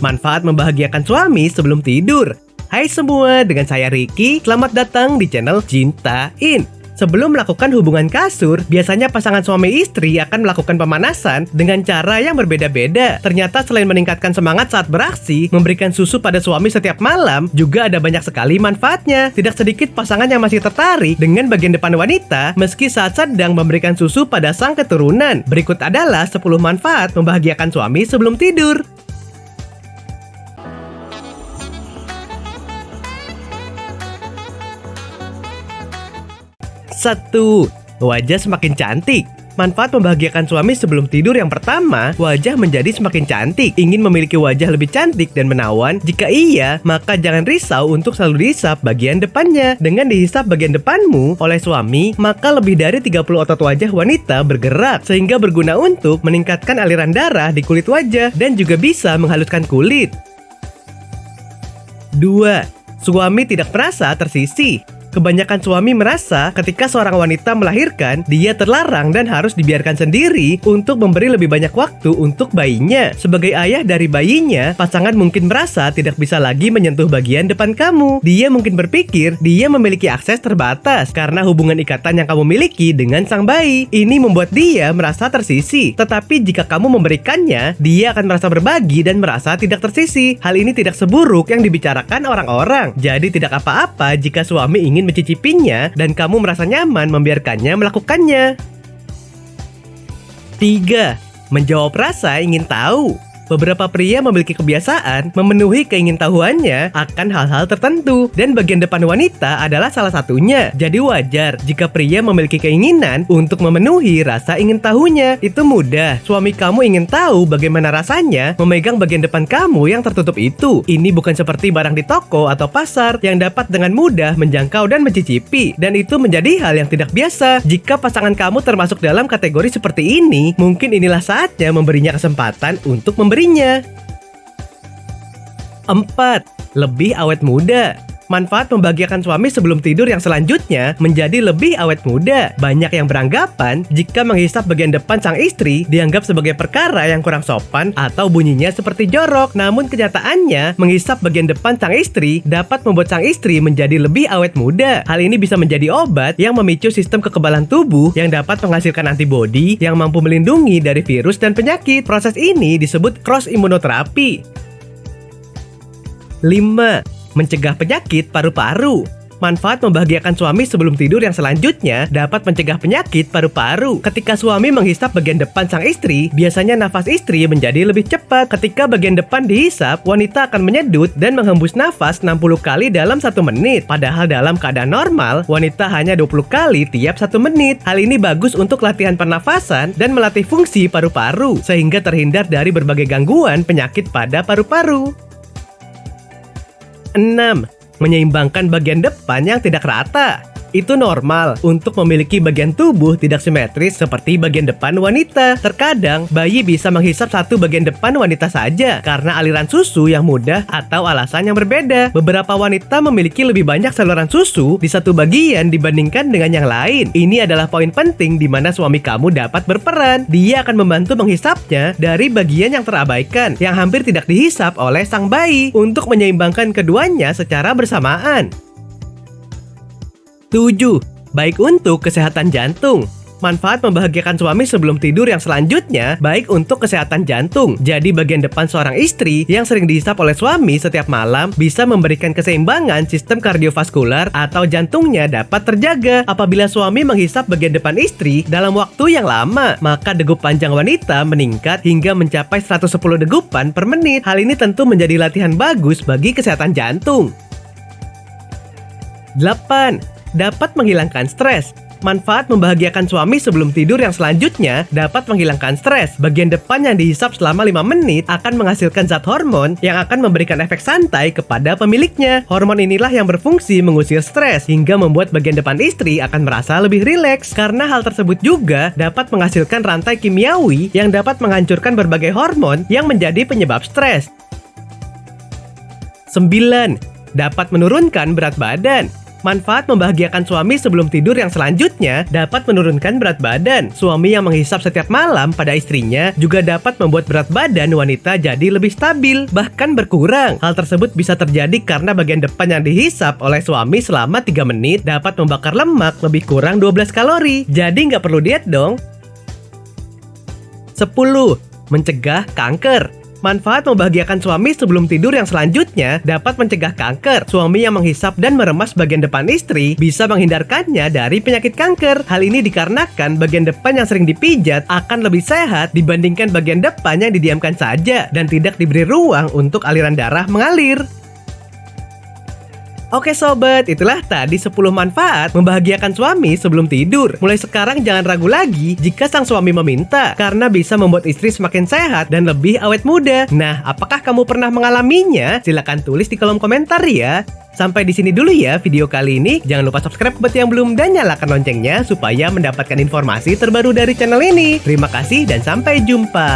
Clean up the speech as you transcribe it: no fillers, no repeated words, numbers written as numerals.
Manfaat membahagiakan suami sebelum tidur. Hai semua, dengan saya Ricky. Selamat datang di channel Cintain. Sebelum melakukan hubungan kasur, biasanya pasangan suami istri akan melakukan pemanasan dengan cara yang berbeda-beda. Ternyata selain meningkatkan semangat saat beraksi, memberikan susu pada suami setiap malam, juga ada banyak sekali manfaatnya. Tidak sedikit pasangan yang masih tertarik dengan bagian depan wanita, meski saat sedang memberikan susu pada sang keturunan. Berikut adalah 10 manfaat membahagiakan suami sebelum tidur. 1. Wajah semakin cantik. Manfaat membahagiakan suami sebelum tidur yang pertama, wajah menjadi semakin cantik. Ingin memiliki wajah lebih cantik dan menawan? Jika iya, maka jangan risau untuk selalu dihisap bagian depannya. Dengan dihisap bagian depanmu oleh suami, maka lebih dari 30 otot wajah wanita bergerak, sehingga berguna untuk meningkatkan aliran darah di kulit wajah dan juga bisa menghaluskan kulit. 2. Suami tidak merasa tersisih. Kebanyakan suami merasa ketika seorang wanita melahirkan, dia terlarang dan harus dibiarkan sendiri untuk memberi lebih banyak waktu untuk bayinya. Sebagai ayah dari bayinya, pasangan mungkin merasa tidak bisa lagi menyentuh bagian depan kamu. Dia mungkin berpikir dia memiliki akses terbatas karena hubungan ikatan yang kamu miliki dengan sang bayi. Ini membuat dia merasa tersisih. Tetapi jika kamu memberikannya, dia akan merasa berbagi dan merasa tidak tersisih. Hal ini tidak seburuk yang dibicarakan orang-orang. Jadi tidak apa-apa jika suami ingin mencicipinya dan kamu merasa nyaman membiarkannya melakukannya. 3. Menjawab rasa ingin tahu. Beberapa pria memiliki kebiasaan memenuhi keingintahuannya akan hal-hal tertentu, dan bagian depan wanita adalah salah satunya. Jadi wajar jika pria memiliki keinginan untuk memenuhi rasa ingin tahunya. Itu mudah. Suami kamu ingin tahu bagaimana rasanya memegang bagian depan kamu yang tertutup itu. Ini bukan seperti barang di toko atau pasar yang dapat dengan mudah menjangkau dan mencicipi, dan itu menjadi hal yang tidak biasa. Jika pasangan kamu termasuk dalam kategori seperti ini, mungkin inilah saatnya memberinya kesempatan untuk memberinya. 4. Lebih awet muda. Manfaat membahagiakan suami sebelum tidur yang selanjutnya menjadi lebih awet muda. Banyak yang beranggapan jika menghisap bagian depan sang istri dianggap sebagai perkara yang kurang sopan atau bunyinya seperti jorok. Namun kenyataannya, menghisap bagian depan sang istri dapat membuat sang istri menjadi lebih awet muda. Hal ini bisa menjadi obat yang memicu sistem kekebalan tubuh yang dapat menghasilkan antibodi yang mampu melindungi dari virus dan penyakit. Proses ini disebut cross imunoterapi. 5. Mencegah penyakit paru-paru. Manfaat membahagiakan suami sebelum tidur yang selanjutnya dapat mencegah penyakit paru-paru. Ketika suami menghisap bagian depan sang istri, biasanya nafas istri menjadi lebih cepat. Ketika bagian depan dihisap, wanita akan menyedut dan menghembus nafas 60 kali dalam 1 menit. Padahal dalam keadaan normal, wanita hanya 20 kali tiap 1 menit. Hal ini bagus untuk latihan pernafasan dan melatih fungsi paru-paru, sehingga terhindar dari berbagai gangguan penyakit pada paru-paru. 6. Menyeimbangkan bagian depan yang tidak rata. Itu normal untuk memiliki bagian tubuh tidak simetris seperti bagian depan wanita. Terkadang, bayi bisa menghisap satu bagian depan wanita saja karena aliran susu yang mudah atau alasan yang berbeda. Beberapa wanita memiliki lebih banyak saluran susu di satu bagian dibandingkan dengan yang lain. Ini adalah poin penting di mana suami kamu dapat berperan. Dia akan membantu menghisapnya dari bagian yang terabaikan, yang hampir tidak dihisap oleh sang bayi, untuk menyeimbangkan keduanya secara bersamaan. 7. Baik untuk kesehatan jantung. Manfaat membahagiakan suami sebelum tidur yang selanjutnya baik untuk kesehatan jantung. Jadi bagian depan seorang istri yang sering dihisap oleh suami setiap malam bisa memberikan keseimbangan sistem kardiovaskular atau jantungnya dapat terjaga. Apabila suami menghisap bagian depan istri dalam waktu yang lama, maka degup panjang wanita meningkat hingga mencapai 110 degupan per menit. Hal ini tentu menjadi latihan bagus bagi kesehatan jantung. 8. Dapat menghilangkan stres. Manfaat membahagiakan suami sebelum tidur yang selanjutnya dapat menghilangkan stres. Bagian depan yang dihisap selama 5 menit akan menghasilkan zat hormon yang akan memberikan efek santai kepada pemiliknya. Hormon inilah yang berfungsi mengusir stres hingga membuat bagian depan istri akan merasa lebih rileks. Karena hal tersebut juga dapat menghasilkan rantai kimiawi yang dapat menghancurkan berbagai hormon yang menjadi penyebab stres. 9. Dapat menurunkan berat badan. Manfaat membahagiakan suami sebelum tidur yang selanjutnya dapat menurunkan berat badan. Suami yang menghisap setiap malam pada istrinya juga dapat membuat berat badan wanita jadi lebih stabil, bahkan berkurang. Hal tersebut bisa terjadi karena bagian depan yang dihisap oleh suami selama 3 menit dapat membakar lemak lebih kurang 12 kalori. Jadi nggak perlu diet dong. 10. Mencegah kanker. Manfaat membahagiakan suami sebelum tidur yang selanjutnya dapat mencegah kanker. Suami yang menghisap dan meremas bagian depan istri bisa menghindarkannya dari penyakit kanker. Hal ini dikarenakan bagian depan yang sering dipijat akan lebih sehat dibandingkan bagian depan yang didiamkan saja dan tidak diberi ruang untuk aliran darah mengalir. Oke sobat, itulah tadi 10 manfaat membahagiakan suami sebelum tidur. Mulai sekarang jangan ragu lagi jika sang suami meminta, karena bisa membuat istri semakin sehat dan lebih awet muda. Nah, apakah kamu pernah mengalaminya? Silahkan tulis di kolom komentar ya. Sampai di sini dulu ya video kali ini. Jangan lupa subscribe buat yang belum dan nyalakan loncengnya supaya mendapatkan informasi terbaru dari channel ini. Terima kasih dan sampai jumpa.